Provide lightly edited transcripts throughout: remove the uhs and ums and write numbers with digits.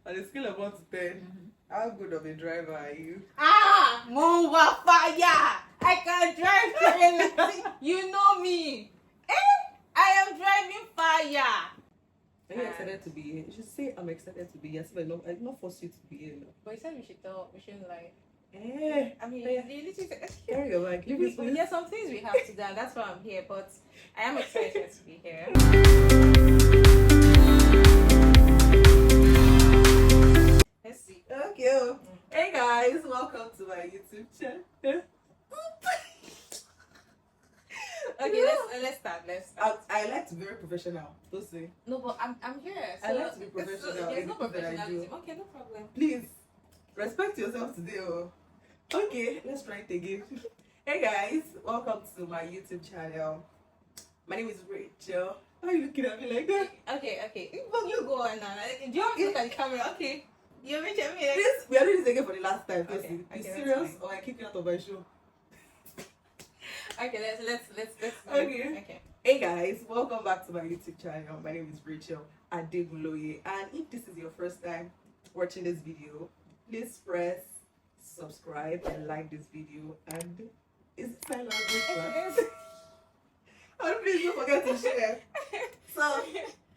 On a scale of 1 to 10, how good of a driver are you? Move fire! I can drive train. You know me. I am driving fire. Are you excited to be here? You should say I'm excited to be here. So I not force you to be here. No. But you said we shouldn't lie. I mean, carry your bag. There's some things we have to do, and that's why I'm here. But I am excited to be here. Let's see. Okay. Hey guys, welcome to my YouTube channel. Okay, let's start. I like to be very professional. Don't say. No, but I'm here. So I like to be professional. There's no professionalism. Okay, no problem. Please respect yourself today. Oh. Okay, let's try it again. Hey guys, welcome to my YouTube channel. My name is Rachel. Why are you looking at me like that? Okay. But you go on now. Do you want to look at the camera? Okay. You're Rachel. Please, we are doing this again for the last time. Okay, Be serious or I kick you out of my show. Okay, let's Okay. Hey guys, welcome back to my YouTube channel. My name is Rachel Adulthood, and if this is your first time watching this video, please press subscribe and like this video. And is it sign language class? And please don't forget to share. So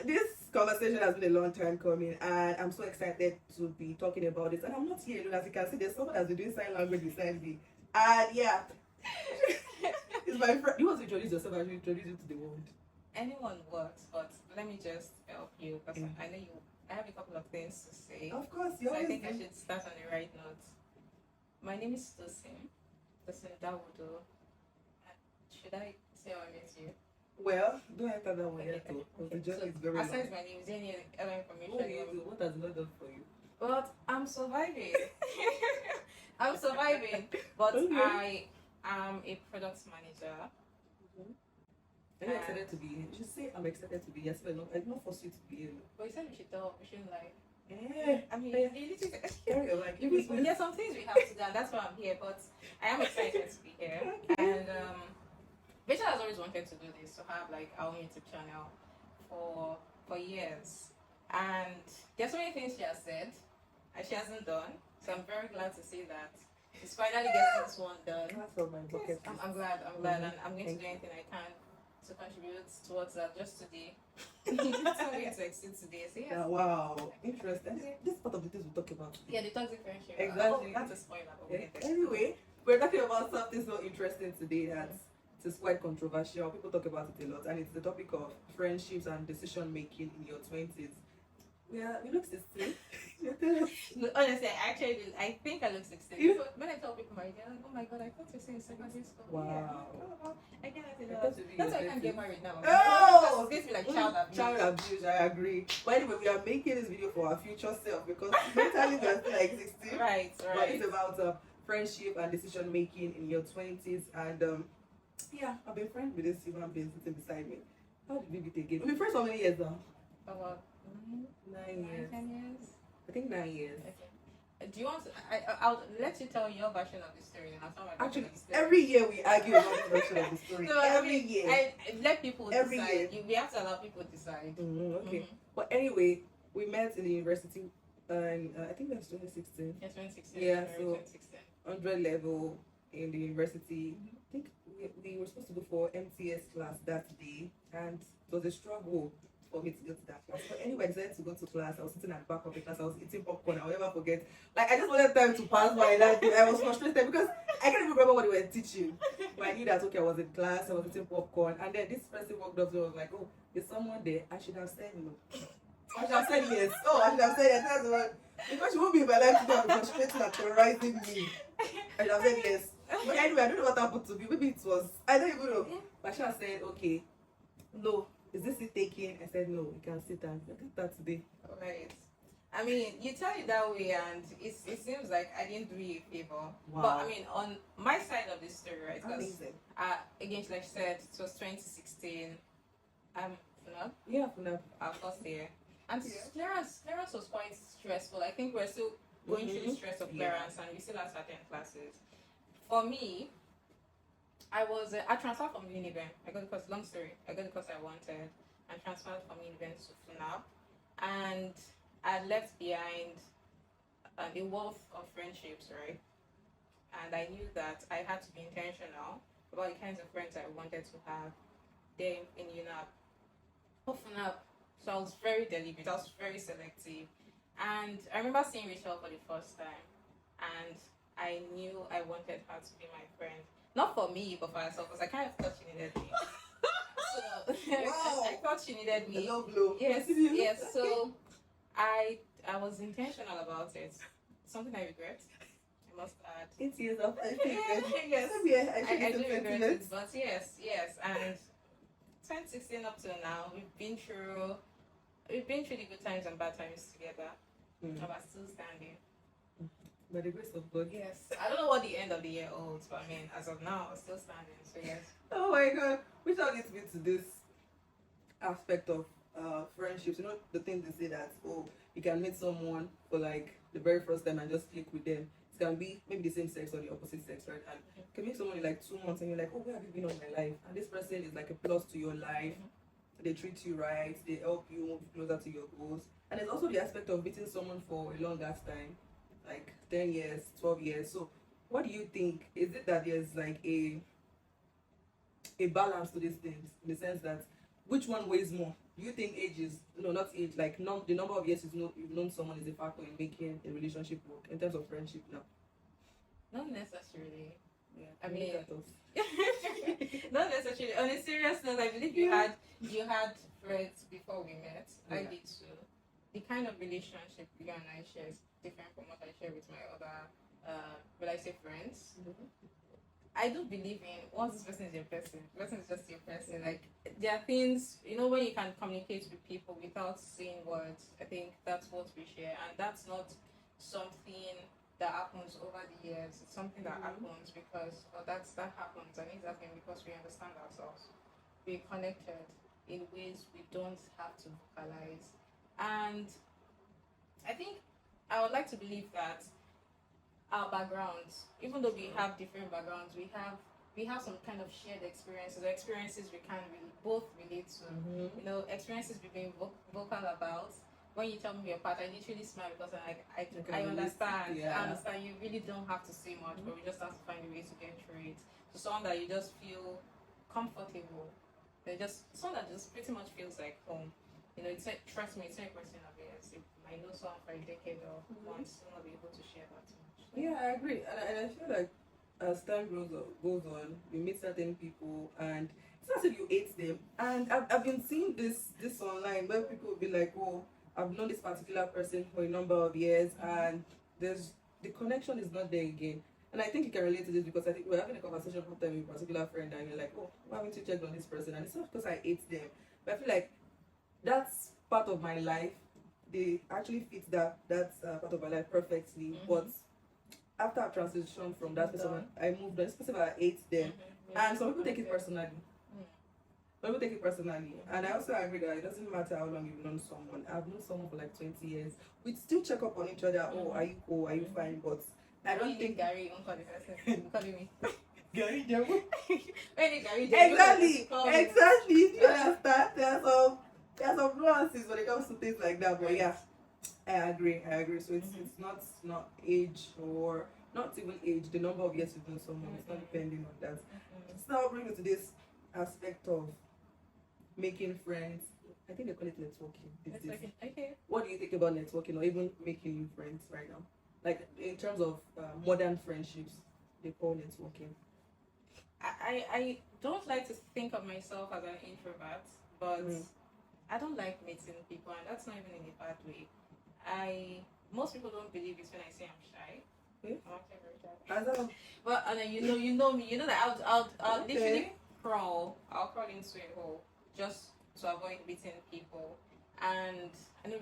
this conversation has been a long time coming, and I'm so excited to be talking about this. And I'm not here alone. As you can see, there's someone that's been doing sign language beside me. And yeah. It's my friend. You want to introduce yourself and introduce you to the world? Anyone works, but let me just help you because I know I have a couple of things to say. Of course, so I think I should start on the right note. My name is Tosin Dawodu. Should I say how I met you? Well, don't enter that one yet. Okay. The journey is very long. Aside my name, is there any other information? What has God done for you? But I'm surviving. I'm surviving. But I am a product manager. Are you excited to be here? You should say I'm excited to be here. So I not force you to be here. But you said we shouldn't lie. I mean, carry your bag. There's some things we have to do, and that's why I'm here. But I am excited to be here. Okay. And Rachel has always wanted to do this, to have like our own YouTube channel for years. And there's so many things she has said and she hasn't done. So I'm very glad to see that she's finally getting this one done. That's all my bucket. I'm glad, and I'm going to do anything I can to contribute towards that. Just today, I'm going to exceed today. So yes. Wow, interesting. This is part of the things we talk about today. Yeah, the toxic friendship. Exactly. That's a spoiler. Anyway, we're talking about something so interesting today that it's quite controversial. People talk about it a lot, and it's the topic of friendships and decision making in your 20s. Yeah, you look 16. Honestly, I think I look 16. When I tell people my age, they're like, oh my god, I thought you were in secondary school. Wow. I can't that's why I can't get married now. Oh! It's going to be like child abuse. Child abuse, I agree. But anyway, we are making this video for our future self because mentally we are still like 16. Right. But it's about friendship and decision making in your 20s. And yeah, I've been friends with this human being sitting beside me. How did we meet again? We've been friends for how many years now? About 9 years. 10 years? I think 9 years. Okay. Do you want to? I'll let you tell your version of the story. And I'll tell my Actually, version of the story. every year we argue about the version of the story. No, every year. I let people every decide. Year. We have to allow people to decide. Okay. But anyway, we met in the university, and I think that's 2016. Yeah, 2016. Yeah, so 2016. 100 level in the university. I think we were supposed to go for MTS class that day, and it was a struggle for me to go to that class. But anyway, I decided to go to class. I was sitting at the back of the class. I was eating popcorn. I'll never forget. Like, I just wanted time to pass by that day. I was frustrated because I can't even remember what they were teaching. But I knew that, okay, I was in class. I was eating popcorn. And then this person walked up to me and was like, oh, there's someone there. I should have said no. I should have said yes. Oh, I should have said yes. That's what. Because she won't be in my life today. I'm frustrated and terrorizing me. I should have said yes. But anyway, I don't know what happened to me. Maybe it was, I don't even know. But she has said, okay, no. Is this it taking? I said, no, you can sit and look at that today. Right. I mean, you tell it that way, and it seems like I didn't do you a favor. Wow. But I mean, on my side of the story, right? Amazing. Again, like I said, it was 2016. FNAP? Yeah, FNAP. Our first year. And clearance was quite stressful. I think we're still going through the stress of clearance, and we still have certain classes. For me, I transferred from Uniben. I got the course, long story. I got the course I wanted and transferred from Uniben to FNAP. And I left behind a wealth of friendships, right? And I knew that I had to be intentional about the kinds of friends I wanted to have. Then in UNAP, often up. So I was very deliberate. I was very selective. And I remember seeing Rachel for the first time, and I knew I wanted her to be my friend. Not for me, but for herself, because I kind of thought she needed me. So Wow. I thought she needed me. Love blow. Yes, Continue. yes. So I was intentional about it. Something I regret. I must add. 8 years after I think Yes, maybe I do regret 20 it, years. but yes, and 2016 up till now, we've been through the good times and bad times together, and we're still standing. By the grace of God. Yes, I don't know what the end of the year holds, but I mean, as of now, we're still standing. So yes. Oh my God. Which all leads me to this aspect of friendships. You know, the thing they say that, oh, you can meet someone for like the very first time and just click with them. It can be maybe the same sex or the opposite sex, right? And you can meet someone in like 2 months and you're like, oh, where have you been all my life? And this person is like a plus to your life. They treat you right, they help you move closer to your goals. And there's also the aspect of meeting someone for a long ass time, like 10 years, 12 years. So what do you think? Is it that there's like a balance to these things in the sense that which one weighs more? Do you think age is no, not age, like the number of years you've known someone is a factor in making a relationship work in terms of friendship now? Not necessarily. Yeah, I mean, look at us. not necessarily. On a serious note, I believe you had friends before we met. I Yeah. did too. The kind of relationship you and I share is different from what I share with my other, will I say friends? I do believe in once this person is your person, the person is just your person. Like there are things, when you can communicate with people without saying words. I think that's what we share, and that's not something that happens over the years. It's something that happens because that happens, and it's happening because we understand ourselves. We're connected in ways we don't have to vocalize, and I think I would like to believe that our backgrounds, even though we have different backgrounds, we have some kind of shared experiences or experiences we can both relate to. Experiences we've been vocal about. When you tell me your part, I literally smile because I understand. Yeah. I understand. You really don't have to say much, but we just have to find a way to get through it. So someone that you just feel comfortable. Someone that just pretty much feels like home. Trust me, it's not a question of years. If I know someone for a decade or months, you'll not be able to share that too much. Yeah, I agree, and I feel like as time goes on, you meet certain people, and it's not as if you hate them. And I've been seeing this online where people will be like, oh, I've known this particular person for a number of years, and the connection is not there again. And I think you can relate to this because I think we're having a conversation one time with a particular friend, and you're like, oh, why haven't you checked on this person? And it's not because I hate them, but I feel like that's part of my life. They actually fit that part of my life perfectly, but after I transitioned from that person, I moved on. Especially I hate them, and some people take it personally. Some people take it personally, and I also agree that it doesn't matter how long you've known someone. I've known someone for like 20 years. We still check up on each other. Oh, are you cool? Are you fine? But I don't think Gary won't call the person. Calling me. Gary Jemu. Gary Exactly. You understand? There are some nuances when it comes to things like that. But yeah, I agree. So it's not age or not even age. The number of years you've known someone, it's not depending on that. It's now bringing us to this aspect of making friends. I think they call it networking. Okay. What do you think about networking or even making new friends right now? Like in terms of modern friendships, they call networking. I don't like to think of myself as an introvert, but I don't like meeting people, and that's not even in a bad way. Most people don't believe it when I say I'm shy. I'm actually very shy. But you know me. You know that I'll literally crawl. I'll crawl into a hole just to avoid meeting people. And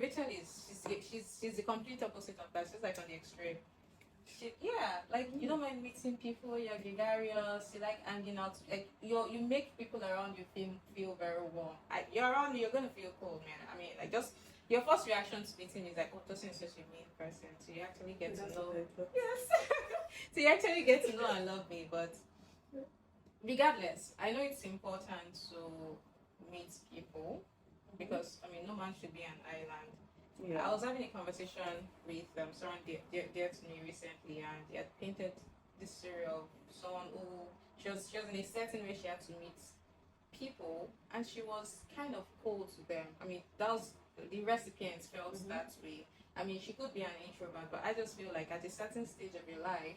Rachel she's the complete opposite of that. She's like on the extreme. You don't mind meeting people. You're gregarious. You like hanging out. Like you make people around you feel very warm. You're around me, you're gonna feel cold, man. I mean, like just your first reaction to meeting is like, oh, Tosin is such a mean person. So you actually get to know. Yes. So you actually get to know and love me. But regardless, I know it's important to meet people because no man should be an island. I was having a conversation with someone dear to me recently, and they had painted this story of someone who she was in a certain way she had to meet people, and she was kind of cold to them. I mean, that was the recipients felt that way. I mean, she could be an introvert, but I just feel like at a certain stage of your life,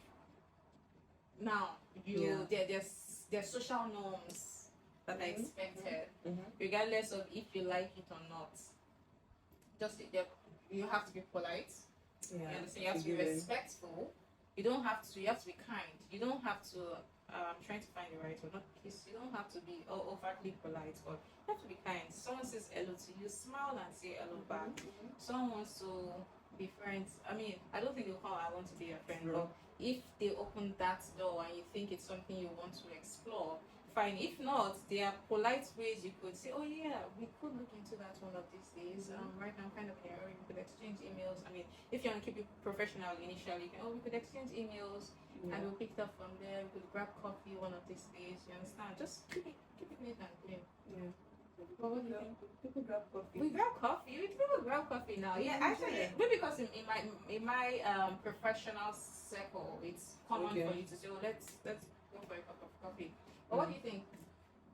now there's social norms that are expected, regardless of if you like it or not. Just you have to be polite. You understand? You have to be respectful. You don't have to. You have to be kind. You don't have to. I'm trying to find the right word. Not kiss. You don't have to be overtly polite, but you have to be kind. Someone says hello to you, smile and say hello back. Someone wants to be friends. I mean, I don't think they'll call. I want to be a friend, but if they open that door and you think it's something you want to explore, fine. If not, there are polite ways you could say, oh yeah, we could look into that one of these days. Right now I'm kind of in a hurry. We could exchange emails. I mean, if you want to keep it professional initially, we could exchange emails and we'll pick it up from there. We could grab coffee one of these days. You understand? Just keep it neat and clean. Yeah. But what do you think? People grab coffee. We grab coffee. People grab coffee now. Yeah, actually, maybe because in my professional circle, it's common for you to say, oh, let's go for a cup of coffee. But what do you think?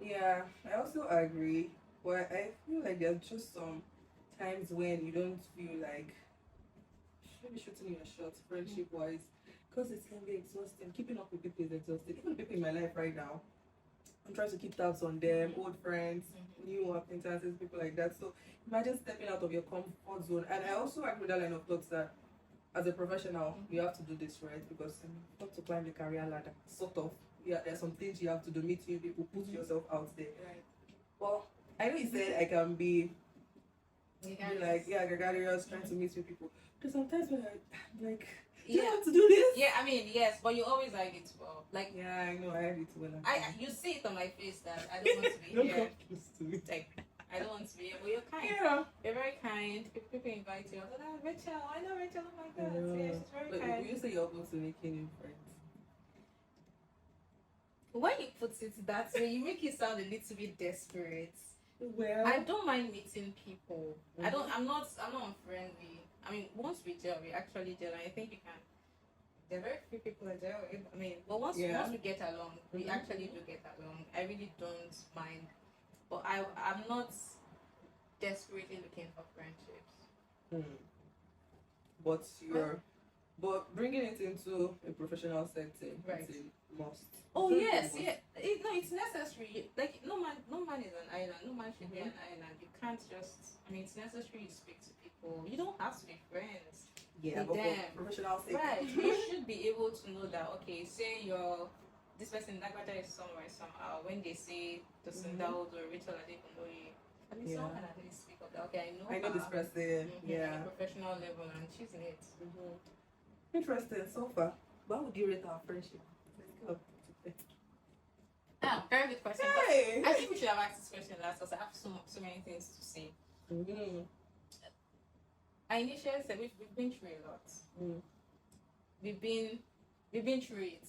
Yeah, I also agree. But I feel like there's just some times when you don't feel like maybe shooting your shots friendship wise, because it can be exhausting. Keeping up with people is exhausting. Even people in my life right now, I'm trying to keep tabs on them, old friends, new acquaintances, people like that. So imagine stepping out of your comfort zone. And I also agree with that line of thoughts that as a professional, you have to do this, right? Because you have to climb the career ladder, sort of. Yeah, there's some things you have to do, meet new people, put yourself out there. Right. Well, I know you said I can be gregarious, trying to meet new people. Because sometimes when I'm like, do you have to do this? Yeah, I mean, yes, but you always hide it well. Like, yeah, I know, I hide it well. You see it on my face that I don't want to be Don't here. come close to me. Like, I don't want to be here, but you're kind. Yeah. You're very kind. People invite you. I was like, Rachel, I know Rachel, oh my God. So, yeah, she's very kind. But you say you're open to making new friends. When you put it that way, you make it sound a little bit desperate. Well, I don't mind meeting people. I'm not unfriendly. I mean, once we gel, we actually gel, and I think you can. There are very few people that gel. I mean, but once we get along, we actually do get along. I really don't mind, but I'm not desperately looking for friendships. But bringing it into a professional setting, it's a must. Oh yes, yeah. It's necessary. Like no man is an island. No man should be an island. You can't just. I mean, it's necessary you speak to people. You don't have to be friends. Yeah, but for professional sake. Right. You should be able to know that. Okay, say this person Dagbaja is somewhere somehow. When they say Tosin Dawodu or Rachel Adekundoye, at least someone can at least speak of that. Okay, I know this person. At a professional level, and she's in it. Interesting so far. But how would you rate our friendship? Let's go. Very good question. Hey. I think we should have asked this question last because I have so many things to say. I initially said we've been through a lot. We've been through it.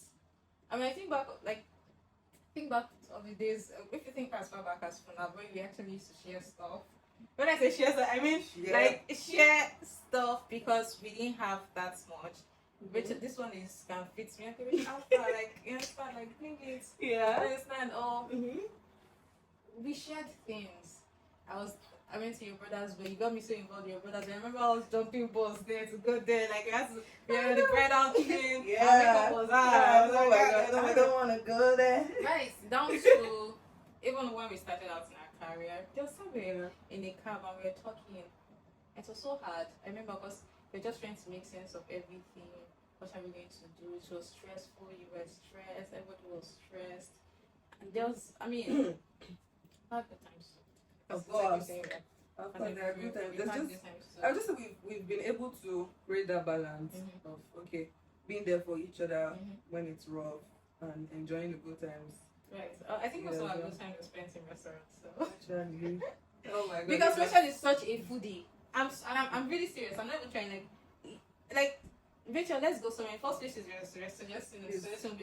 I mean, I think back of the days. If you think as far back as from now, when we actually used to share stuff. When I say share stuff, I mean like share stuff because we didn't have that much. Which this one can fit me. Okay, like you understand, like bring it. Yeah. You understand? We shared things. I went to your brother's, but you got me so involved in your brother's. I remember I was jumping balls there to go there. Like I had to be on the bridal train. Yeah. Was oh my God, I don't want to go there. Right, down to even when we started out in our career, there was somewhere in a cab and we were talking. It was so hard. I remember because we were just trying to make sense of everything. What are we going to do? It was stressful. You were stressed. Everybody was stressed. And there was, I mean, hard the times. Of course. Of course, there are good times. I just say we've been able to create that balance of being there for each other when it's rough and enjoying the good times. Right. I think also our good time was spent in restaurants. So. Actually. Oh my God. Because Rachel is such a foodie. I'm really serious. I'm not even trying like Rachel, let's go somewhere. First place is restaurants.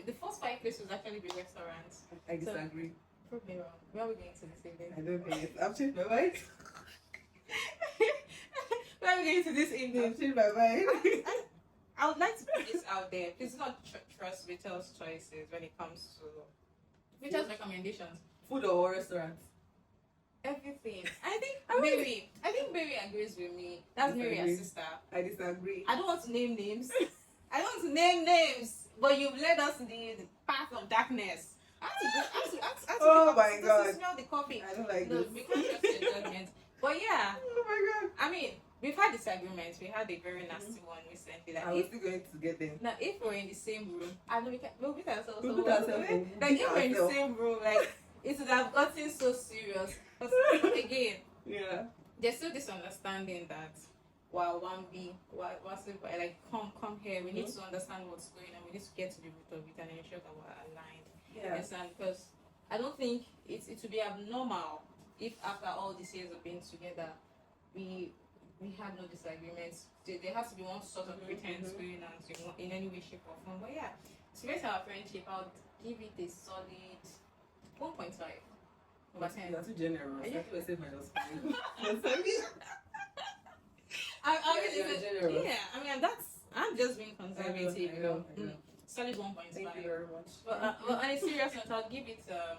The first 5 places will actually be restaurants. I disagree. Prove me wrong. Where are we going to this evening? I don't know. I've changed my mind. Let me get into this in I've changed my mind. I would like to put this out there. Please do not trust Rachel's choices when it comes to Rachel's recommendations. Food or restaurants? Everything. I think Mary agrees with me. That's Disagree. Mary's sister. I disagree. I don't want to name names. I don't want to name names. But you've led us to the path of darkness. I have to Oh my God. to smell the coffee. I don't like No, this. we can't trust your judgment. But yeah, Oh my God. I mean, we've had disagreements. We had a very nasty one recently. Like I was still going to get them. now, if we're in the same room, I know we'll beat ourselves. We'll so beat ourselves, well. we'll Like beat if we're in the ourselves. same room, like it would have gotten so serious. Because again, Yeah. there's still this understanding that while like come here, we need to understand what's going on. We need to get to the root of it and ensure that we're aligned. Yeah. Yes, and because I don't think it would be abnormal if after all these years of being together, we had no disagreements. There has to be one sort of pretense going on in any way, shape, or form. But yeah, to rate our friendship, I would give it a solid 1.5 over 10. You're too generous. I Yeah. think we said minus 5. You're generous. Yeah, I mean I'm just being conservative. I know. Solid 1.5. Thank you very much. But on a serious note, I'll give it a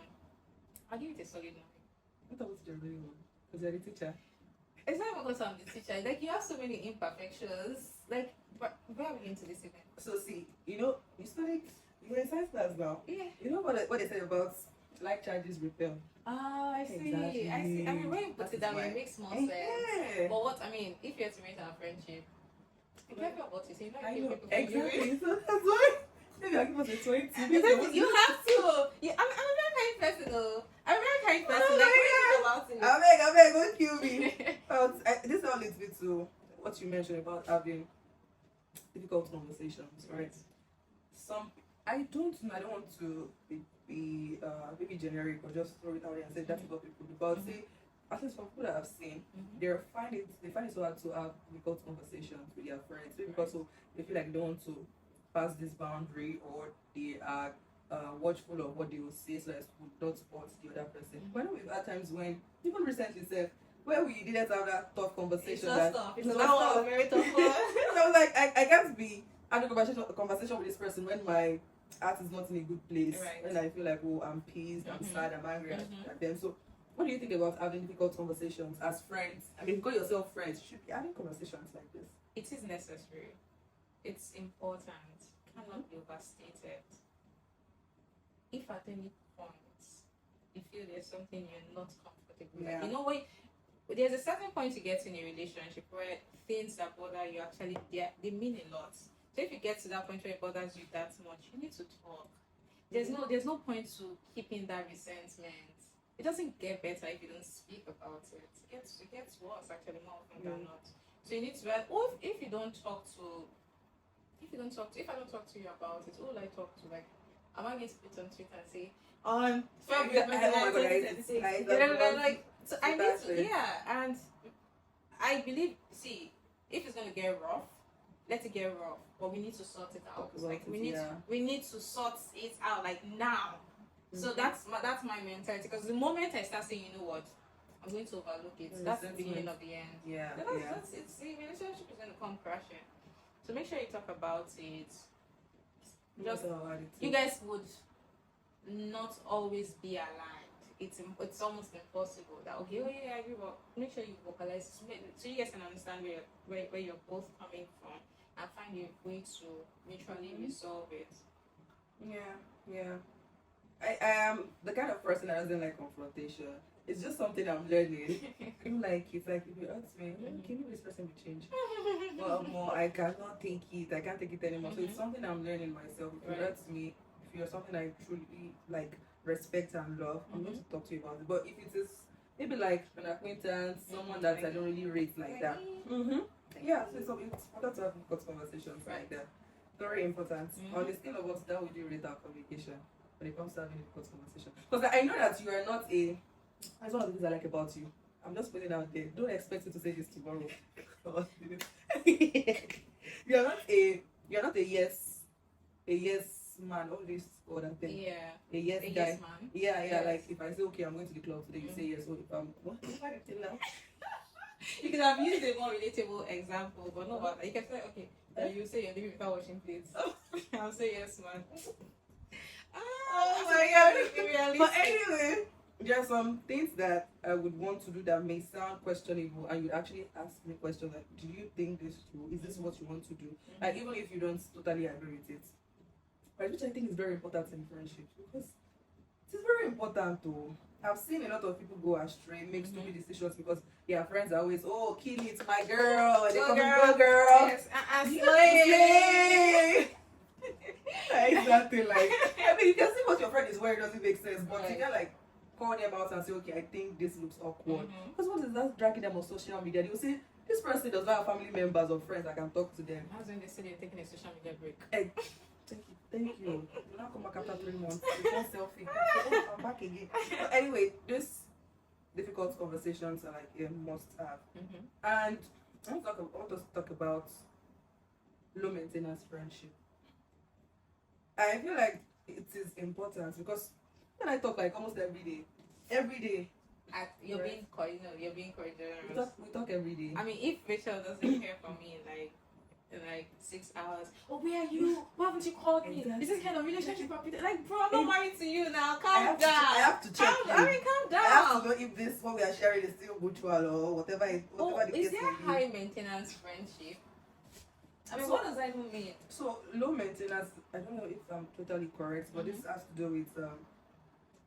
solid 9. What about your really one? Because you're the teacher. It's not even because I'm the teacher. Like you have so many imperfections. Like where are we into this event? So see, you studied, you're in science class now. Yeah. You know what they said about like charges repel? Ah, I see. Exactly. I see. I mean, when you put That it is that way, why. it makes more sense. Yeah. But what I mean, if you're to rate our friendship, be careful about it. You know, I if know. people can do it. Exactly. So that's why. Maybe I'll give us a 20. You have to. Yeah, I'm a very kind person, though. I'm a very kind person. Oh Like, my what I beg, don't kill me. This all leads me to what you mentioned about having difficult conversations, right? I don't want to be maybe generic or just throw it out there and say that's what people do. But say, at least from people that I've seen, they find it so hard to have difficult conversations with their friends. Maybe because they feel like they don't want to pass this boundary, or they are watchful of what they will say so as to not hurt the other person. But I know we've had times when, even recently, where we didn't have that tough conversation. It's that one was very tough one. I was like, I can't be having a conversation with this person when my heart is not in a good place. Right. When I feel like, oh, I'm pissed, I'm sad, I'm angry at them. So, what do you think about having difficult conversations as friends? I mean, call yourself friends. You should be having conversations like this. It is necessary. It's important. Cannot be overstated. If at any point you feel there's something you're not comfortable with, Yeah. you know what? There's a certain point you get in a relationship where things that bother you actually they mean a lot. So if you get to that point where it bothers you that much, you need to talk. There's no point to keeping that resentment. It doesn't get better if you don't speak about it. It gets worse actually more often than not. So you need to or if I don't talk to you about it, who will I talk to? Like, am I going to put on Twitter and say on like so I need to and I believe if it's gonna get rough, let it get rough. But we need to sort it out. Like we need to sort it out like now. So that's my mentality. Because the moment I start saying, you know what, I'm going to overlook it, that's the beginning of the end. That's the relationship is gonna come crashing. So make sure you talk about it. Just you guys would not always be aligned. It's almost impossible that I agree, but make sure you vocalize so you guys can understand where you're both coming from and find a way to mutually resolve it. Yeah. I am the kind of person that doesn't like confrontation. It's just something I'm learning. It's like if you ask me, can you this person be changed? Well, more I cannot take it. I can't take it anymore. So it's something I'm learning myself. If you ask me, if you're something I truly like respect and love, I'm going to talk to you about it. But if it is maybe like an acquaintance, someone that I don't really rate like that. Yeah, so it's important to have good conversations like that. Very important. On the scale of what that would you rate our communication when it comes to having a good conversation? Because I know that you are not that's one of the things I like about you. I'm just putting it out there. Don't expect you to say this tomorrow. You're not a yes man, all this other thing. Yeah. A yes A guy. yes man. Yeah. Yes. Like if I say okay, I'm going to the club today, you say yes. So if I'm what? You could have used a more relatable example, but no matter. You can say, okay, you say you're leaving without washing plates. I'll say yes, man. Oh my god. But anyway, there are some things that I would want to do that may sound questionable, and you'd actually ask me questions like, do you think this is true? Is this what you want to do? Like, even if you don't totally agree with it. Right, which I think is very important in friendships, because it is very important to. I've seen a lot of people go astray, make stupid decisions because their friends are always, oh, kill it, my girl, and they come, go girl. Yes, slay. Exactly. Like, I mean, you can see what your friend is wearing doesn't make sense, but you Right. can like call them out and say, okay, I think this looks awkward. Because what is that dragging them on social media? They will say this person does not have family members or friends that can talk to them. That's when they say they're taking a social media break. Thank you. You now come back after 3 months. It's not selfie. Oh, I'm back again. But anyway, this difficult conversations are like a must have. And I want to talk about low maintenance friendship. I feel like it is important because when I talk like almost every day, You're Right. being you're being cordial. we talk every day. I mean, if Rachel doesn't hear from me in like 6 hours, oh, where are you? Why haven't you called me? Exactly. Is this kind of relationship? Like, bro, I'm not married to you now. I Calm have down. I have to check. Calm I down. have to know if this what we are sharing is still mutual or whatever. The Is case there may be. high maintenance friendship? I mean, So- what does that even mean? So low maintenance. I don't know if I'm totally correct, but this has to do with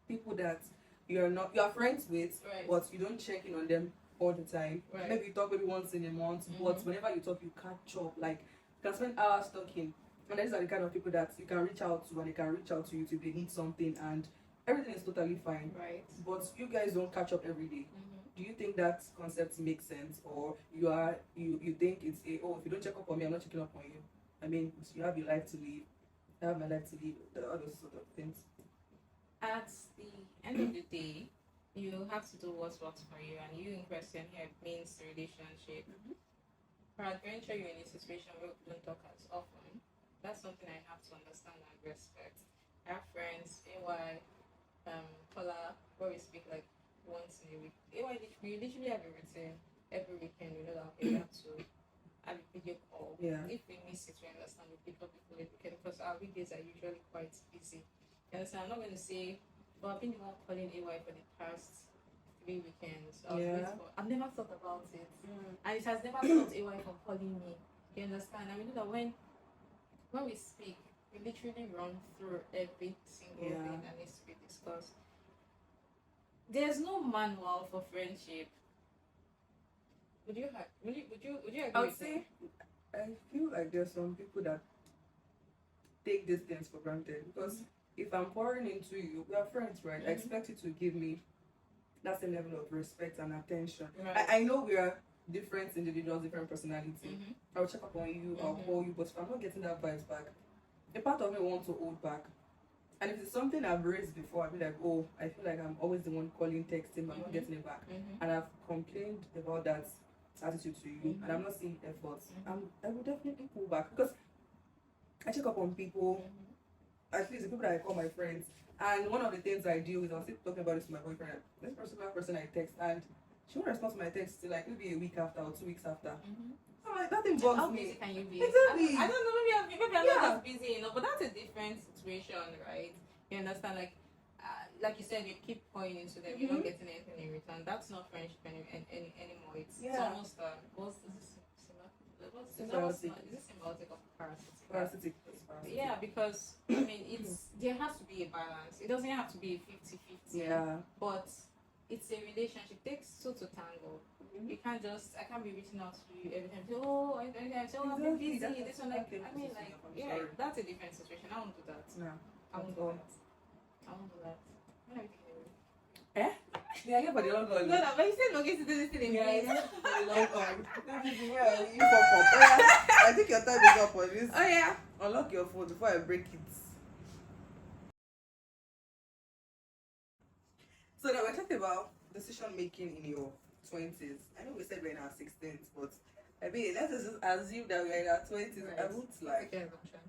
people that you're friends with, Right. but you don't check in on them all the time. Right. Maybe you talk maybe once in a month, but whenever you talk, you catch up. Like you can spend hours talking, and these are the kind of people that you can reach out to, and they can reach out to you if they need something, and everything is totally fine. Right. But you guys don't catch up every day. Do you think that concept makes sense, or you think it's if you don't check up on me, I'm not checking up on you? I mean, you have your life to live, I have my life to live, all those sort of things. At the end of the day, you have to do what works for you, and you in question here means relationship. Peradventure, you're in a situation where we don't talk as often. That's something I have to understand and respect. I have friends, AY, Paula, where we speak like once in a week. AY, we literally have a routine. Every weekend, we know that okay, we have to have a video call. Yeah. If we miss it, we understand we pick up before the weekend because our weekdays are usually quite busy. You understand? I'm not going to say, well, I've been the one calling AY for the past 3 weekends. I've never thought about it. And it has never stopped AY from calling me. You understand? And we know that when we speak, we literally run through every single thing that needs to be discussed. There's no manual for friendship. Would you agree I would with say me? I feel like there's some people that take these things for granted because if I'm pouring into you, we are friends, right? I expect you to give me that same level of respect and attention. Right. I know we are different individuals, different personality. I'll check up on you, I'll call you, but if I'm not getting that vibes back, a part of me wants to hold back. And if it's something I've raised before, I'll be like, oh, I feel like I'm always the one calling, texting, but I'm not getting it back. And I've complained about that attitude to you, and I'm not seeing efforts. I will definitely pull back because I check up on people, at least the people that I call my friends. And one of the things I do is I was talking about this to my boyfriend. This particular person I text, and she won't respond to my text till like maybe a week after or 2 weeks after. I'm like, nothing bugs How me. busy can you be? Exactly. I don't know. Maybe I'm not as busy, but that's a different situation, right? You understand? Like you said, you keep pouring into them, you're not getting anything in return. That's not friendship anymore. It's almost what's is it symbiotic or parasitic? Parasitic. Yeah, because I mean, there has to be a balance. It doesn't have to be 50-50. Yeah. But it's a relationship. It takes two to tango. You can't I can't be reaching out to you every time. Say, oh, I've been busy. This one, like, I mean, like, yeah, that's a different situation. I won't do that. No. I won't do that. I won't do that. When are we taking away? Yeah, I get for the long haul. No, but you said no, get to do this thing again. For the long haul. You pop up. I think your time is up on this. Oh yeah. Unlock your phone before I break it. So now we're talking about decision making in your 20s. I know we said we're in our 16s, but I mean, let's just assume that we're in our 20s. Right. I would like Okay, assumption.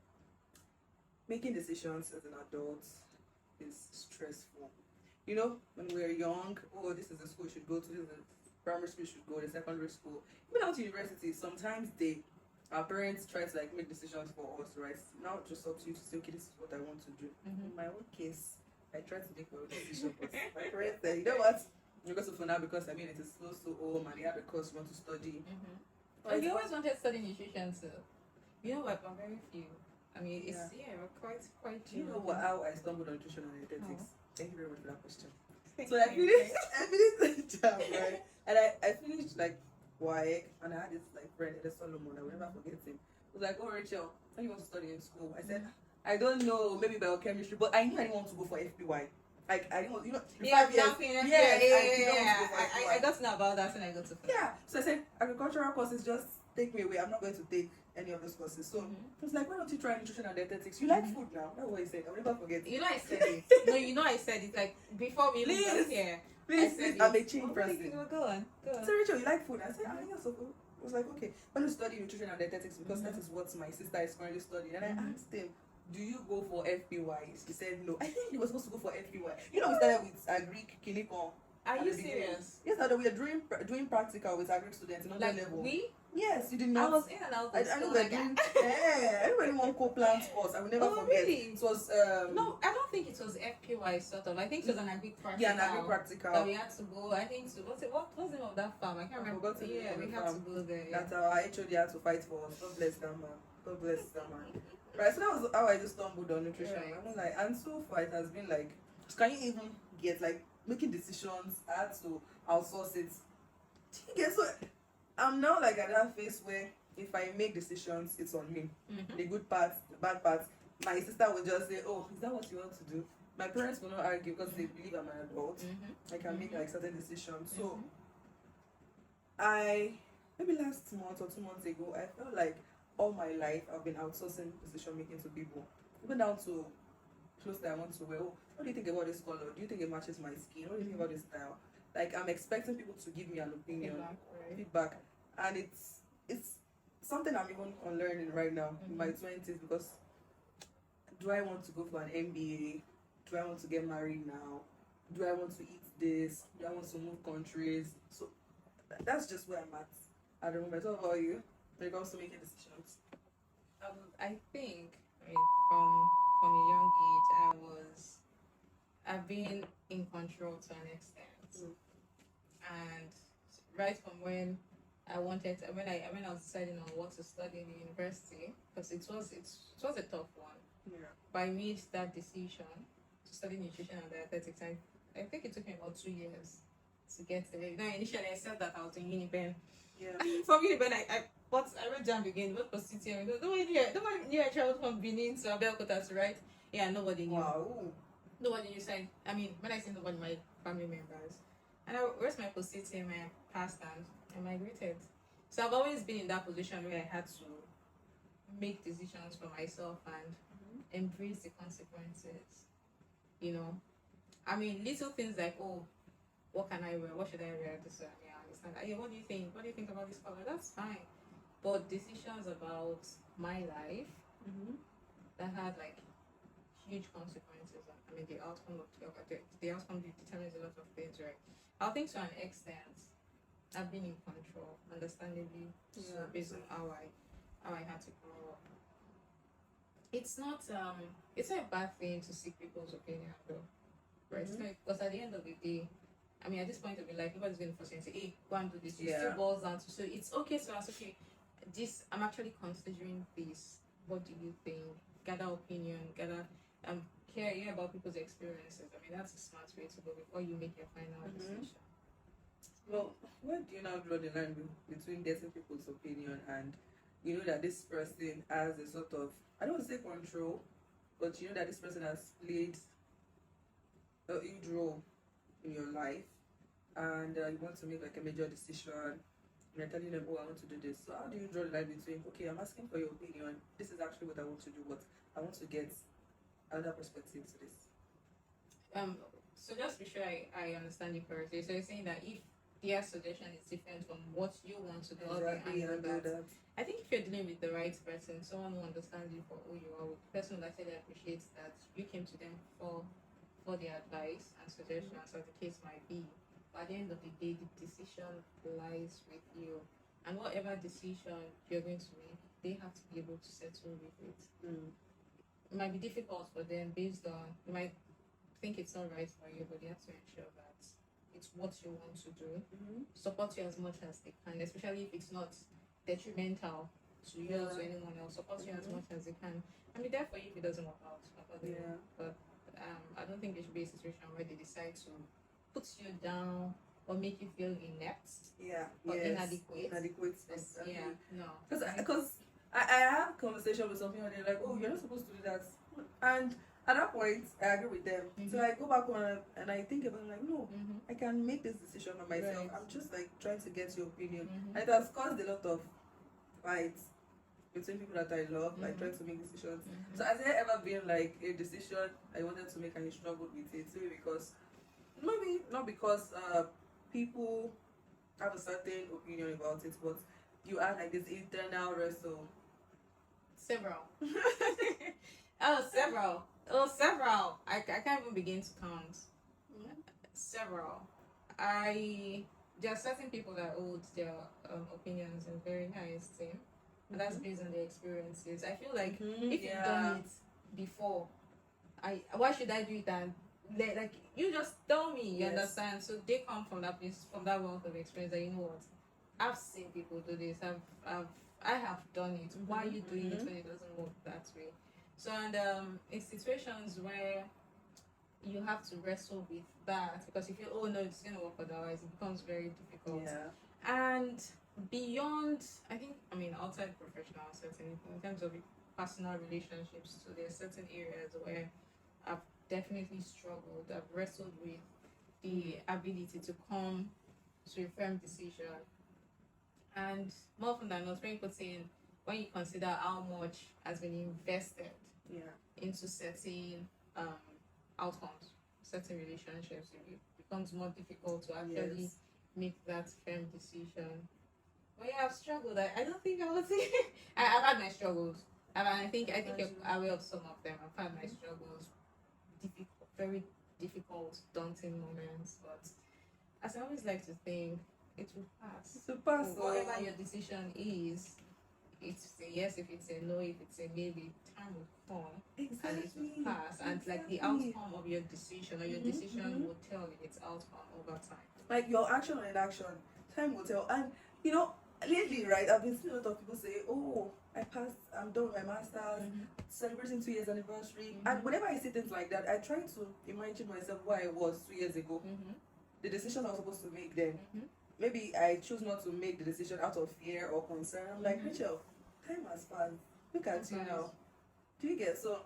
making decisions as an adult is stressful. You know, when we're young, oh, this is the school you should go to. primary school should go, the secondary school, even out to university. Sometimes our parents try to like make decisions for us, right? Now it's just up to you to say, okay, this is what I want to do. In my own case, I tried to make my own decision, but my parents said, you know what? You go to FUNA because I mean it is close to home and they have a course you want to study. But you always wanted to study nutrition too. You know what? I'm very few. I mean, it's we're quite. Do you know how I stumbled on nutrition and dietetics? Thank you very much for that question. Thank So I finished the job, right? And I finished like WAEC, and I had this like friend, the Solomon, I will never forget him. He was like, oh Rachel, what do you want to study in school? I said, I don't know, maybe biochemistry, but I knew I didn't want to go for FPY. Like I didn't want, you know, 5 years. I got to know about that when I got to FUNA. Yeah. So I said, agricultural courses just take me away. I'm not going to take any of those courses. So I was like, why don't you try nutrition and dietetics? You like food now. That's what he said. I'll never forget it. You know I said it. No, you know I said it like before we even got here. Please, I'm a change person. Go on. So Rachel, you like food? I said, yes, of course. I was like, okay, I'm going to study nutrition and dietetics because that is what my sister is currently studying. And I asked him, do you go for FPY? He said no. I think he was supposed to go for FPY. You know, we started with Greek, Kinikon. Are you serious? Yes, we are doing practical with Greek students in other level. We? Yes, you did not. I was in and out. I know we're doing. Everybody want co-plan course. I will never forget. Really? It was no, I don't think it was FPY sort of. I think it was an Greek practical. Yeah, an Greek practical. That we had to go. I think to what's the name of that farm? I can't remember. Yeah, we had to go there. That our HOD had to fight for us. God bless that man. God bless that man. Right, so that was how I just stumbled on nutrition. Right. I was like, and so far it has been like, can you even get like making decisions? I had to outsource it. So I'm now like at that phase where if I make decisions, it's on me. The good parts, the bad parts. My sister will just say, "Oh, is that what you want to do?" My parents will not argue because they believe I'm an adult. I can make like certain decisions. So maybe last month or 2 months ago, I felt like all my life I've been outsourcing decision making to people. Even down to clothes that I want to wear. Oh, what do you think about this color? Do you think it matches my skin? What do you think about this style? Like I'm expecting people to give me an opinion, feedback, and it's something I'm even unlearning right now in my 20s because do I want to go for an MBA? Do I want to get married now? Do I want to eat this? Do I want to move countries? So that's just where I'm at the moment. What about you? When it comes to making decisions? I think from a young age I've been in control to an extent. And right from when I was deciding on what to study in the university, because it was a tough one. Yeah. But I made that decision to study nutrition and dietetics. I think it took me about 2 years to get there. Now initially I said that I was in Uniben. Yeah. From Uniben I wrote JAMB again. What was CTM? Nobody knew I traveled from Benin to Abeokuta to write. Yeah, nobody knew. Wow. Nobody knew. I mean, when I say nobody, my family members. And I where's my post-CTM? I passed and I migrated. So I've always been in that position where I had to make decisions for myself and embrace the consequences. You know, I mean, little things like, oh, what can I wear? What should I wear? This one, yeah, I understand. Yeah, what do you think? What do you think about this color? That's fine. But decisions about my life that had like huge consequences. I mean, the outcome determines a lot of things, right? I think to an extent, I've been in control, understandably, so based on how I had to grow up. It's not a bad thing to seek people's opinion, though, right? Because at the end of the day, I mean, at this point of your life, nobody's going to force you and say, "Hey, go and do this." It still boils down to, so it's okay to ask, "Okay, I'm actually considering this. What do you think?" Gather opinion, hear about people's experiences. I mean, that's a smart way to go before you make your final decision. Well, where do you now draw the line between getting people's opinion and you know that this person has a sort of, I don't want to say control, but you know that this person has played a huge role in your life and you want to make like a major decision and you're telling them, oh, I want to do this. So how do you draw the line between, okay, I'm asking for your opinion, this is actually what I want to do, but I want to get another perspective to this? So just be sure I understand you correctly. So you're saying that if their suggestion is different from what you want to do, Exactly, I know that. I think if you're dealing with the right person, someone who understands you for who you are, the person who actually appreciates that you came to them for their advice and suggestions, as the case might be, At the end of the day, the decision lies with you, and whatever decision you're going to make, they have to be able to settle with it. It might be difficult for them based on you might think it's not right for you, but they have to ensure that it's what you want to do. Support you as much as they can, especially if it's not detrimental to you or to anyone else. Support you as much as they can. I mean, there for you if it doesn't work out. But I don't think there should be a situation where they decide to put you down or make you feel inept or inadequate. Exactly. Yeah, no. Because I have conversation with some people and they're like, oh, you're not supposed to do that. And at that point, I agree with them. So I go back on and I think about it, like, no, I can make this decision on myself. Right. I'm just like trying to get your opinion. And it has caused a lot of fights between people that I love, like trying to make decisions. So has there ever been like a decision I wanted to make and you struggled with it? Maybe not because people have a certain opinion about it, but you had like this internal wrestle. Several. Several. I can't even begin to count. Several. There are certain people that hold their opinions in very high esteem, and that's based on their experiences. I feel like if you've done it before, why should I do it? And like you just tell me, you understand? So they come from that place, from that wealth of experience. That you know what, I've seen people do this. I have done it. Why are you doing it when it doesn't work that way? So and in situations where you have to wrestle with that because you feel, oh no, it's gonna work otherwise, it becomes very difficult. And beyond, I mean outside professional setting, in terms of personal relationships, so there are certain areas where I've definitely struggled. I've wrestled with the ability to come to a firm decision. And more often than not, when you consider how much has been invested into certain outcomes, certain relationships, it becomes more difficult to actually make that firm decision. But yeah, I've struggled. I don't think I was. I've had my struggles. I think you're aware of some of them. I've had my struggles, very difficult, daunting moments. But as I always like to think, it will pass. It will pass. Whatever your decision is, it's a yes if it's a no, if it's a maybe, time will come and it will pass. And like the outcome of your decision or your decision will tell its outcome over time. Like your action or inaction, time will tell. And lately, right, I've been seeing a lot of people say, oh, I passed, I'm done with my master's, celebrating 2 years anniversary. And whenever I see things like that, I try to imagine myself where I was 2 years ago. The decision I was supposed to make then. Maybe I choose not to make the decision out of fear or concern. I'm like, Rachel, time has passed. Look at you now. Do you get? So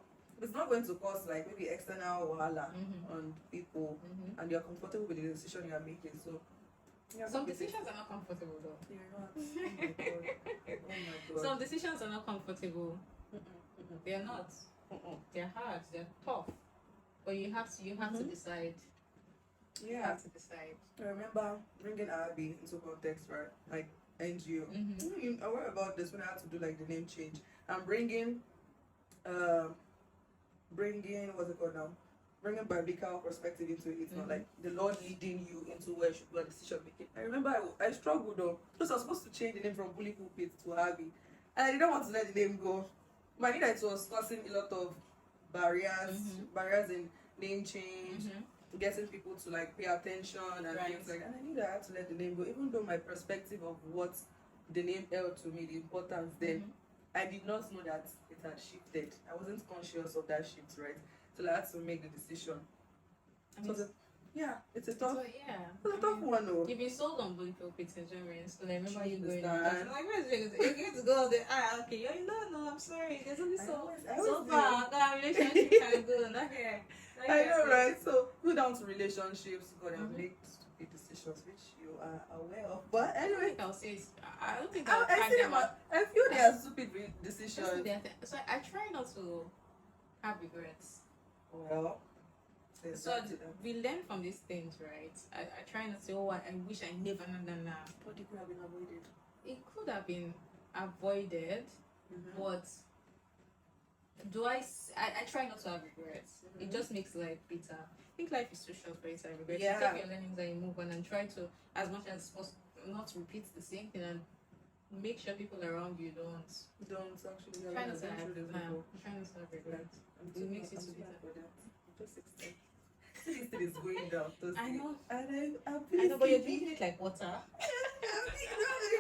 it's not going to cause like maybe external wahala on people, and you're comfortable with the decision you are making. So some decisions are not comfortable though. You're not. Oh my god. Oh my god. Some decisions are not comfortable. They're not. They're hard. They're tough. But you have to decide. You have to decide. I remember bringing Abby into context, right? Like NGO. I'm aware about this when I had to do like the name change. I'm bringing what's it called now? Bringing biblical perspective into it. It's not like the Lord leading you into where you should do a decision making. I remember I struggled though because I was supposed to change the name from Bully Pulpit to Abby, and I didn't want to let the name go. But I knew that it was causing a lot of barriers in name change. Getting people to like pay attention and things like that. And I knew that I had to let the name go, even though my perspective of what the name held to me, the importance then, I did not know that it had shifted. I wasn't conscious of that shift, right? So I had to make the decision. It's a tough one though. You've been sold on Bully Pulpit since we were in school. I remember you going on. I'm like, where's it? You're going to go there. Okay. No, I'm sorry. There's only so far. That relationship can go. I know, right? So go down to relationships, go and make stupid decisions, which you are aware of. But anyway, I don't think I feel they are stupid decisions. So I try not to have regrets. Well, so we learn from these things, right? I try not to say, oh, I wish I never done that. But it could have been avoided. It could have been avoided, but I try not to have regrets. It just makes life bitter. I think life is too short for it to have regrets. Yeah. You take your learnings and you move on and try to, as much as possible, not repeat the same thing and make sure people around you Don't actually try not have to have before. try not to have regrets. It makes it too sweeter. for that. I'm just 16. This thing is going down. Tosin. I know. And I'm I know, but you're sleepy. drinking it like water.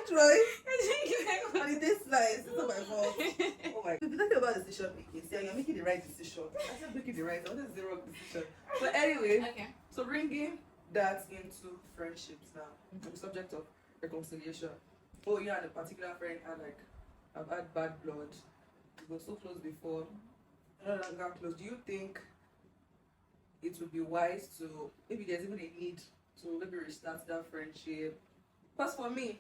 Try. You're drinking like water. And it tastes nice. It's not my fault. Oh my god. If you're talking about decision making, see, you're making the right decision. I said making the right. I wanted the wrong decision. But anyway, Okay. so bringing that into friendships now, the subject of reconciliation. Oh, you and a particular friend had like, I've had bad blood. We were so close before. No longer close. Do you think it would be wise to, maybe there's even a need to maybe restart that friendship? Because for me,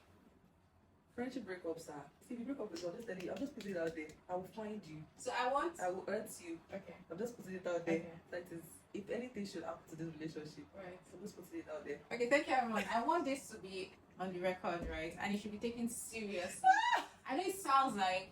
friendship breakups are, see, if you break up with someone, just tell you, I'm just putting it out there. I will find you. So I will hurt you. Okay. I'm just putting it out there. Okay. That is, if anything should happen to this relationship, Right. I'm just putting it out there. Okay, thank you everyone. I want this to be on the record, right? And it should be taken seriously. I know it sounds like,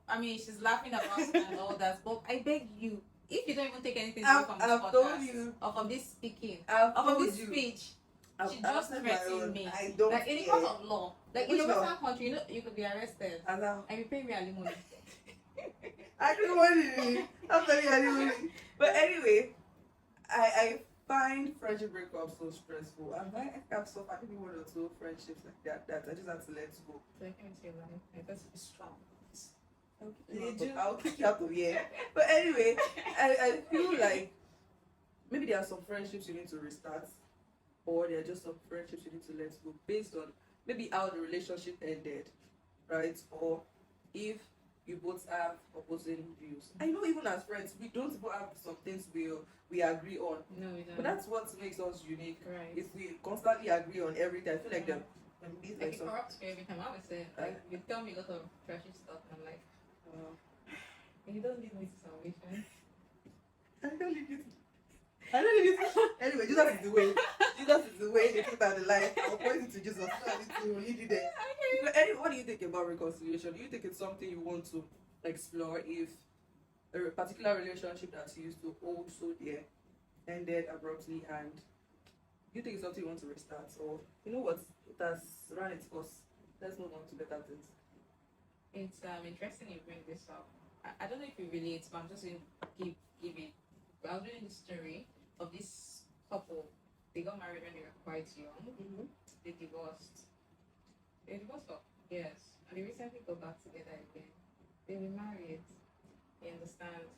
I mean, she's laughing about it and all that, but I beg you, if you don't even take anything away from this I've told podcast, you. or from this speaking, I've or from told this you. speech, she I've just said my threatened own. me. I don't Like in the care. court of law, like Which in a law? Western country, you know, you could be arrested Allow. and you pay me alimony. I didn't want it. I'm telling you, I didn't want it. But anyway, I find friendship breakups so stressful. And I've suffered maybe one or two friendships like that I just had to let go. Like, let me tell you, like, that's strong. I'll kick you out of here. But anyway, I feel like maybe there are some friendships you need to restart, or there are just some friendships you need to let go based on maybe how the relationship ended, right? Or if you both have opposing views. I know even as friends, we don't even have some things we agree on. No, we don't. But that's what makes us unique. Right. If we constantly agree on everything, I feel like them be Like like it some. corrupts me every time. I would say, like, you tell me a lot of trashy stuff, and I'm like, you don't lead me to salvation. I don't need it. I don't need it. Anyway, Jesus is the way. Jesus is the way, the truth, and the life. I'll point you to Jesus. So I need to lead you there. But anyway, what do you think about reconciliation? Do you think it's something you want to explore if a particular relationship that you used to hold so dear ended abruptly, and you think it's something you want to restart? Or, you know what, it has run its course. Let's move on to better things. It's interesting you bring this up. I don't know if you relate, but I'm just going to give it. I was reading the story of this couple. They got married when they were quite young. Mm-hmm. They divorced. They divorced for years, and they recently got back together again. They remarried. You understand?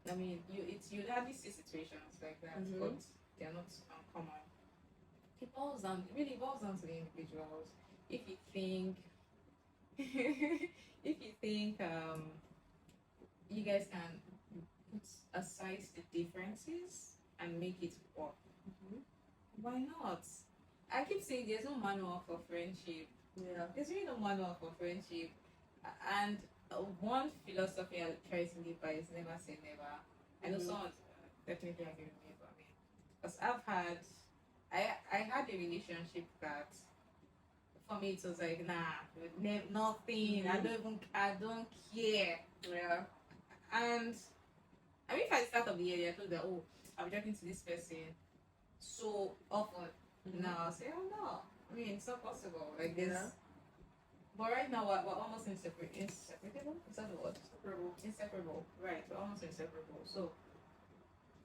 I mean, you hardly see situations like that, Mhm. but they are not uncommon. It really boils down to the individuals. If you think, you guys can put aside the differences and make it work, why not? I keep saying there's no manual for friendship. Yeah. There's really no manual for friendship. And one philosophy I try to live by is never say never. I know someone definitely agree with me, but I mean, because I had a relationship that for me it was like, nah, nothing. I don't care. Yeah. And I mean, if I start of the year, I told that, oh, I'm talking to this person so often. Now I'll say, oh no, I mean, it's not possible. Like this. Yeah. But right now we're almost inseparable. Is that the word? Inseparable. Inseparable. Right, we're almost inseparable. So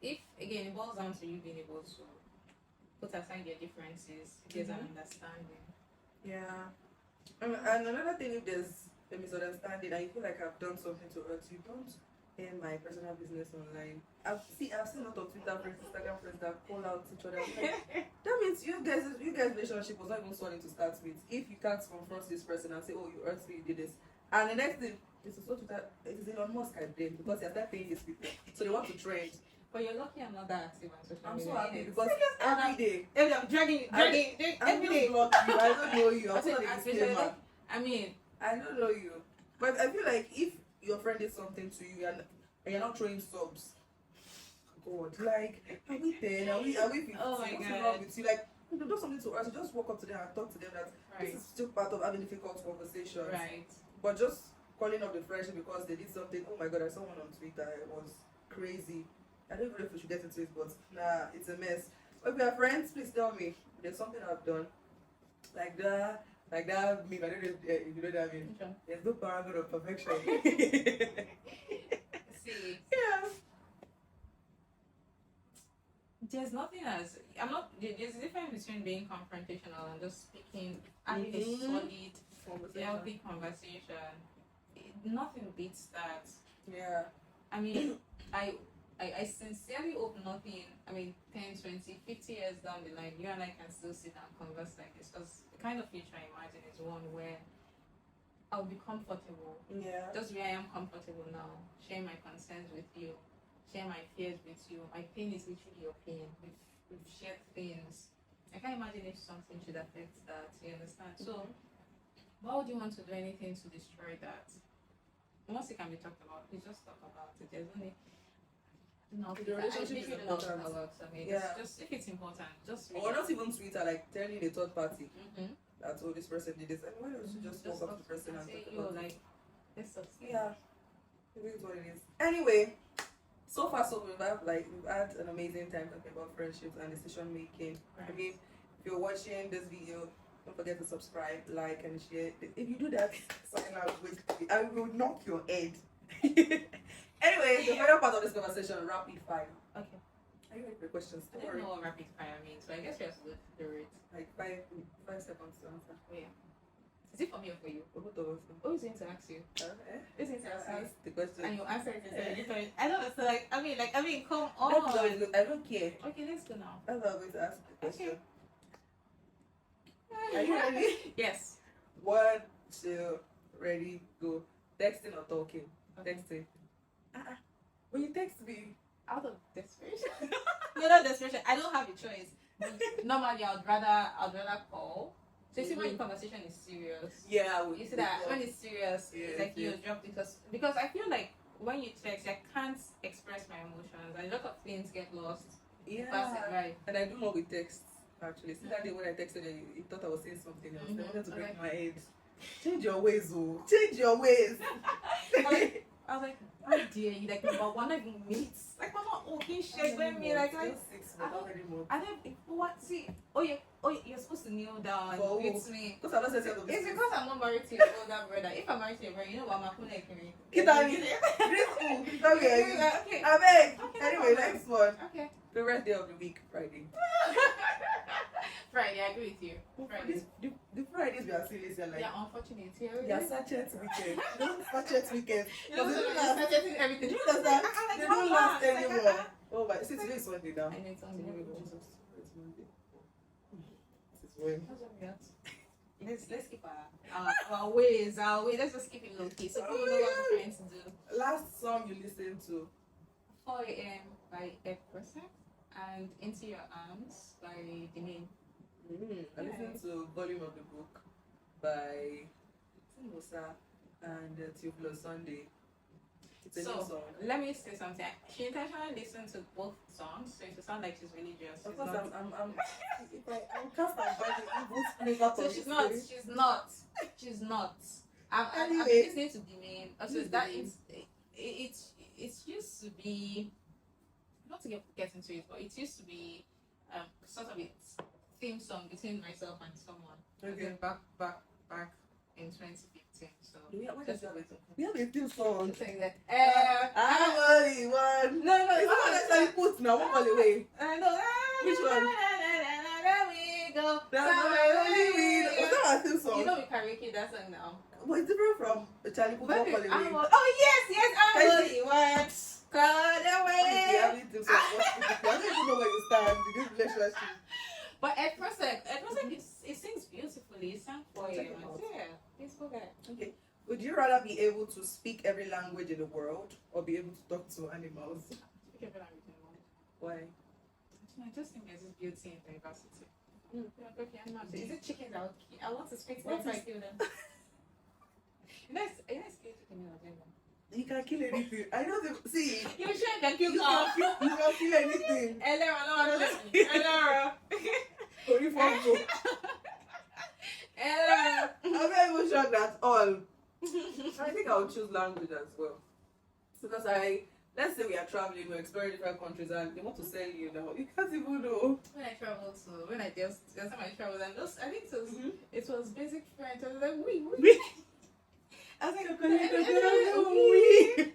if again it boils down to you being able to put aside your differences, if there's an understanding. Yeah. And another thing, if there's a misunderstanding and you feel like I've done something to hurt you, don't air my personal business online. I've seen a lot of Twitter friends, Instagram friends that call out each other. Like, that means you guys' relationship was not even solid to start with. If you can't confront this person and say, oh, you hurt me, you did this. And the next thing is to sort Twitter, it is Elon Musk I blame because they start paying these people. So they want to trend. But you're lucky I'm not that active on social I'm media. so happy innit? because every day. I'm dragging I'm every just day. block you. I don't know you. I'm not a Especially, disclaimer. I mean, I don't know you. But I feel like if your friend did something to you and you're not throwing subs, God, like, are we 10? Are we 15? Oh my What's God. wrong with you? Like, if you do something to us, just walk up to them and talk to them that right, this is still part of having difficult conversation. right. But just calling up the friendship because they did something. Oh my god, I saw one on Twitter. It was crazy. I don't even know if we should get into it, but nah, it's a mess. But if we are friends, please tell me. There's something I've done. Like that meme. I don't know if you know that meme. Okay. There's no paragon of perfection. See, Yeah. there's nothing as I'm not. There's a difference between being confrontational and just speaking, having a solid, healthy conversation. Nothing beats that. Yeah. I mean, I sincerely hope nothing. I mean, 10, 20, 50 years down the line, you and I can still sit and converse like this. Because the kind of future I imagine is one where I'll be comfortable. Yeah. Just where I am comfortable now. Share my concerns with you. Share my fears with you. My pain is literally your pain. We've shared things. I can't imagine if something should affect that. You understand? So, why would you want to do anything to destroy that? Once it can be talked about, please just talk about it. There's only no. The relationship is important. I mean, Yeah. just if it's important, just Or not even Twitter, like telling a third party Mm-hmm. that oh this person did this. And why don't you just walk up to the person and say, talk yo, about it? like, let's talk. Yeah. It is what it is. Anyway, so far so we've had an amazing time talking about friendships and decision making. Right. Again, if you're watching this video, don't forget to subscribe, like, and share. If you do that, I will knock your head. Anyway, the final part of this conversation, rapid fire. Okay. Are you ready for questions? I don't know what rapid fire means, so I guess we have to go through it. Like 5 seconds to answer. Oh, yeah. Is it for me or for you? For both of us. Who's going to ask you? Who's going to ask you? Ask the question. And you answer it instead of different. I don't know. So like, I mean, come That's on. always good. I don't care. Okay, let's go now. That's how I'm going to ask the question. Okay. Are you ready? Yes. 1, 2, ready, go. Texting or talking? Okay. Texting. When you text me, Out of desperation. No, not desperation. I don't have a choice. Normally, I'd rather call. So you see, when the conversation is serious. yeah, You see that when it's serious, Yes, it's like you yes. drop because I feel like when you text, I can't express my emotions, and a lot of things get lost. Pass it right. And I do more with texts actually. See that day when I texted him, he thought I was saying something else. I wanted to break my head. Change your ways, oh. Change your ways. I was like, how dare you? Like, but we're not even mates. Like, we're not okay, shit with me. Like, Still 6 months, not anymore. I don't. What? See, you're supposed to kneel down and For greet who? me. Because I'm not saying something. It's because I'm not married to your older brother. If I'm married to your brother, you know what? I'm not going to Kitani. Great school. Kitani. Okay. I beg. Okay, Anyway, no problem. next one. Okay. Favorite day of the week, Friday. Friday, I agree with you. Friday. The Fridays we are seeing this year, like, Yeah, unfortunate. Yeah, they are sachet weekend. They don't sachet weekend. You know, Because they don't they're last. suggesting everything. Do you understand? Like, They how don't last fast? Like, anymore. Oh my, see today is Sunday now. I know it's on the Jesus. It's Monday. This is when. Let's keep our ways. Let's just keep it low key. So people know what we're trying to do. Last song you listened to? 4 a.m. by Ed Person and Into Your Arms by The Name. I listened to Volume of the Book by Musa and Tubular Sunday. It's a new So song. let me say something. She intentionally listened to both songs, so it will sound like she's religious. Of She's course, not. I'm cast and body evil So she's not. She's not. I've been Anyway. listening to The Name. Also, Who's that The Name? it's used to be, not to get into it, but it used to be sort of a theme song between myself and someone. Okay. Back in 2015. So We have just a theme song. saying that. I'm only one. No, It's not necessarily put now. One call away. No. Which one? There we go. That's my only win. Was that our theme You song? know we karaoke that song now. But it's different from Charlie Puth. One call away. Oh yes, I'm only one. Call away. I don't even know where you stand in this relationship. But Ed Prosek, it sings beautifully. It sang for Check you. it out. Yeah, peaceful guy. Okay. Would you rather be able to speak every language in the world or be able to talk to animals? Speak every language in the world. Why? I just think there's this beauty in diversity. Yeah, okay, I'm not. Is it chickens out? I want to speak to them if I kill them. It's scary to kill them. You can kill anything. I know the see. You sure can kill You cow? can kill anything. Hello. Only for you. Hello. I'm not even shocked at all. I think I would choose language as well. Because let's say we are traveling, we're exploring different countries, and they want to sell you now. You can't even know. When I traveled to, when I just time I traveled, and just I think it was basic French. I was like, oui. I was like, It's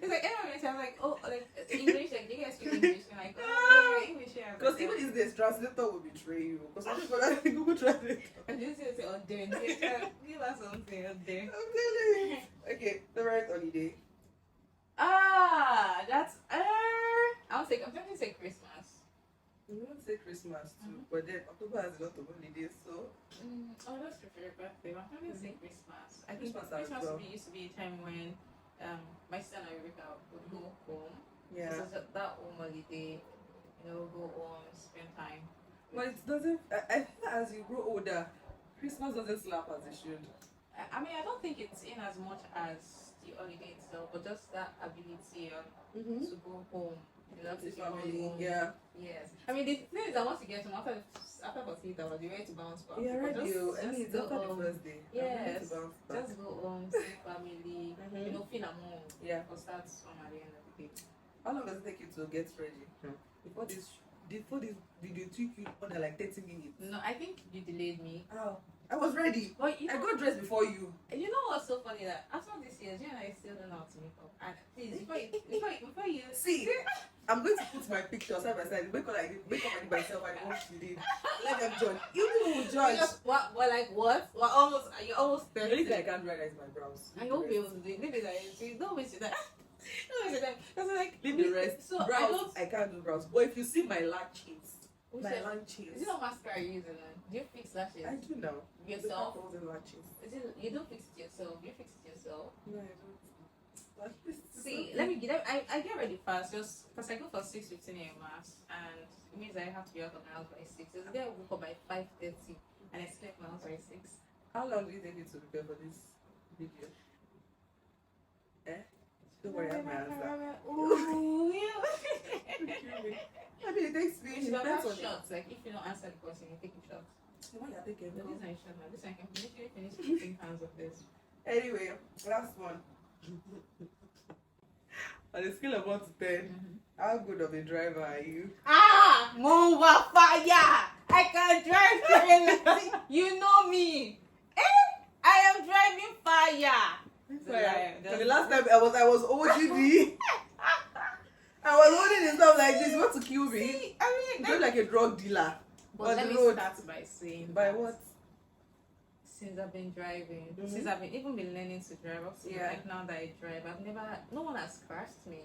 like anyone I was like, oh, like English, like do you guys speak English? And like, oh, yeah, English, yeah. Because even if this translator will betray you. Because I just got that Google Translator. And this is oh, there, give us something out there. I'm telling you. Okay, the right holiday. That's I'm trying to say Christmas. We want to say Christmas too, but then October has a lot of holidays, so. That's your favorite birthday. I'm trying to say Christmas. I think Christmas as Christmas well. used to be a time when my sister and I would go home. Yeah. So that home holiday, go home, spend time. But it doesn't. I feel as you grow older, Christmas doesn't slap as it should. I mean, I don't think it's in as much as the holiday itself, but just that ability to go home. To family, yeah. Yes. I mean, the thing is that once you get home, after 48 hours, you're ready to bounce back. Yeah, right. Just It's go after the home. first day. Yes. Just Just go home, see family, feel at home. Yeah. Because that's fun at the end of the day. How long does it take you to get ready? Before this video took you under like 30 minutes. No, I think you delayed me. Oh, I was ready. But I got dressed before you. You know what's so funny? That after this year, you and I still don't know how to make up. And please, before you See, I'm going to put my picture side by side. Make up I did myself. I did what she did. Let them judge. You will judge. What? We're almost. You're almost The 30. only thing I can't write is my brows. I won't be able to do it. Maybe like, don't waste your time. Don't waste your time. Because like, Leave the rest. So Brows, I can't do brows. But if you see my lashes, Is my it lashes. not mascara you're using? Do you fix lashes I do now. yourself? The lashes. You don't fix it yourself. You fix it yourself. No, I don't. See, I get ready fast just because I go for 6:15 a.m. mass, and it means I have to be out of my house by 6. So today I woke up by 5:30 and I slept my house by 6. How long do you think it to prepare for this video? Don't worry, I have my answer. Ooh, yeah. I mean, it takes me. You It should have depends had on shots. Like if you don't answer the question, you take a shot. Why you taking No, no? this is a shot now. This I can literally finish 15 pounds of this. Anyway, last one. On a scale of 1 to 10, how good of a driver are you? Move fire! I can drive trailer. You know me. I am driving fire. For the last time I was OGD. I was holding his stuff like this. You want to kill me? See, I You look like a drug dealer. but on let the me road. start by saying By that what? Since I've been driving, Mhm. since I've even been learning to drive, up to Yeah. like now that I drive, no one has scratched me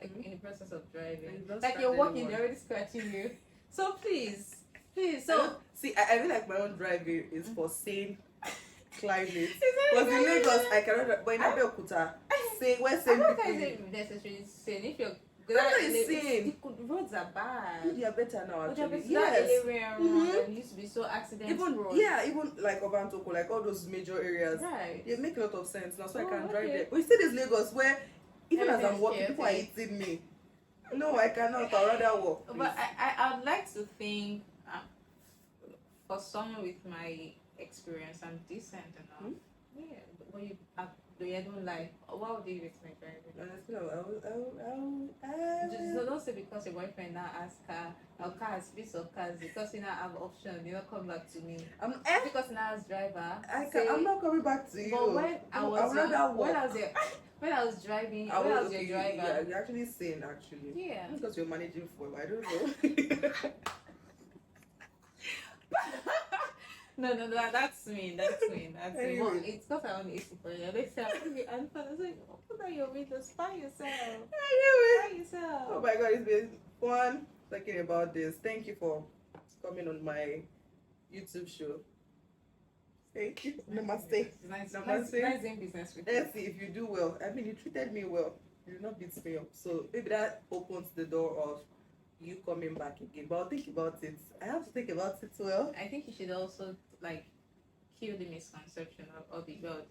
like in the process of And driving. you've not Like you're scratched walking, anyone. they're already scratching you. So please, So so see, I feel like my own driving is for sane climate. Is it Because in really? Lagos, I cannot. But in Abeokuta, say where sane I don't people think live. it's necessarily saying if you're That's what it's saying. roads are bad. They are better now, But actually. that Yes. area Mhm. used to be so accident Even prone. even like Obantoko, like all those major areas, Right. they make a lot of sense now. So I Oh, can drive okay. there. But you see this Lagos where even as I'm Everything's walking, people are chaotic. hitting me. No, I cannot. I'd rather walk. But please. I'd like to think for someone with my experience, I'm decent enough. Yeah, but I don't like. What would you rate my driving? Honestly, Just don't say because your boyfriend now ask her, our car has piece of cars because you now have option, you don't come back to me. Because now as driver, I'm not coming back to you. But when I No, was I'd rather when walk. I was there, when I was driving, I when I was was your okay, driver. yeah, you're actually sane, actually. Yeah. Because you're managing for, I don't know. No, that's me. That's me. Anyway. Well, it's because I only 80 for you. They say, and I was like, put on your windows, spy yourself. Spy yourself. Oh my god, it's been fun talking about this. Thank you for coming on my YouTube show. Thank you. Namaste. Nice Namaste. nice doing business with you. Let's see if you do well. I mean, you treated me well. You did not beat me up. So maybe that opens the door of you coming back again. But I'll think about it. I have to think about it well. I think you should also like kill the misconception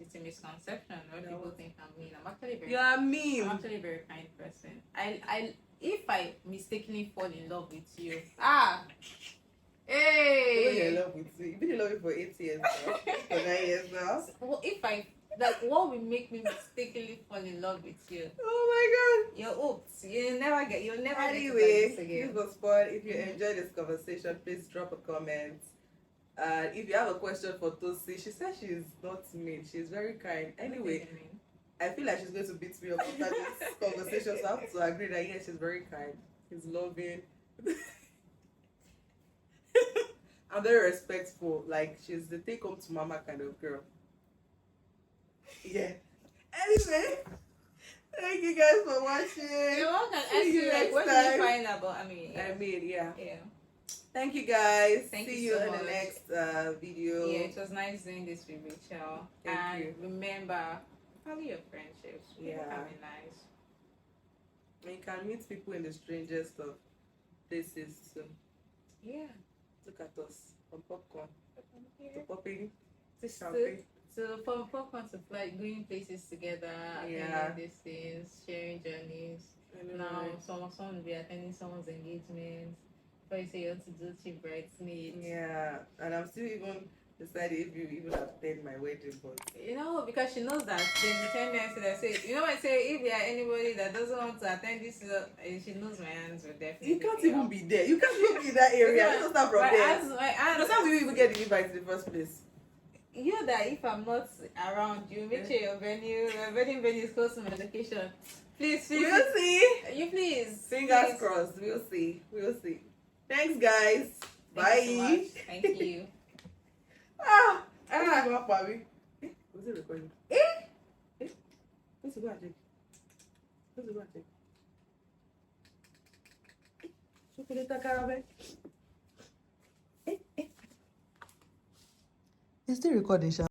it's a misconception where No. people think I'm mean. I'm actually very You are mean. I'm actually a very kind person. If I mistakenly fall in love with you, You're hey. in love with me. You've been in love with me for 8 years now. For 9 years now. Well, if I Like, what will make me mistakenly fall in love with you? Oh You're oops. You'll never get my god. to Anyway, this again. this was fun. If you Mhm. enjoyed this conversation, please drop a comment. And if you have a question for Tosi, she said she's not mean. She's very kind. Anyway, I feel like she's going to beat me up after this conversation, so I have to agree that yes, she's very kind. She's loving. I'm very respectful. Like she's the take home to mama kind of girl. Yeah. Anyway, thank you guys for watching. You're welcome. See you Like, next what did time. you find about? I mean, Yeah. yeah. Thank you guys. Thank See you you so in the much. next video. Yeah, it was nice doing this with Rachel. Thank and you. remember, value your friendships. People Yeah. can be nice. You can meet people in the strangest of places too. Yeah. Look at us from popcorn to Yeah. popping to So, champagne. so from popcorn to like going places together, Yeah. attending these things, sharing journeys. Now, someone will be attending someone's engagement. Before you say you want to do cheap bridesmaids. Yeah, and I'm still even deciding if you even attend my wedding, but You know, because she knows that there's the tendency that say, you know, I say if there are anybody that doesn't want to attend this, she knows my hands will definitely. you can't be even up. be there. You can't even be in that area. Let's start from there. That's how we even get the invite in the first place. You that if I'm not around, you make sure your wedding venue is close to my location. Please, We'll see. You please. Fingers please. crossed. We'll see. We'll see. Thanks, guys. Thank you so Bye. much. Thank you. Was it recording? Let's go and check. Let's go and check. Chocolate caramel. It's still recording, Sha.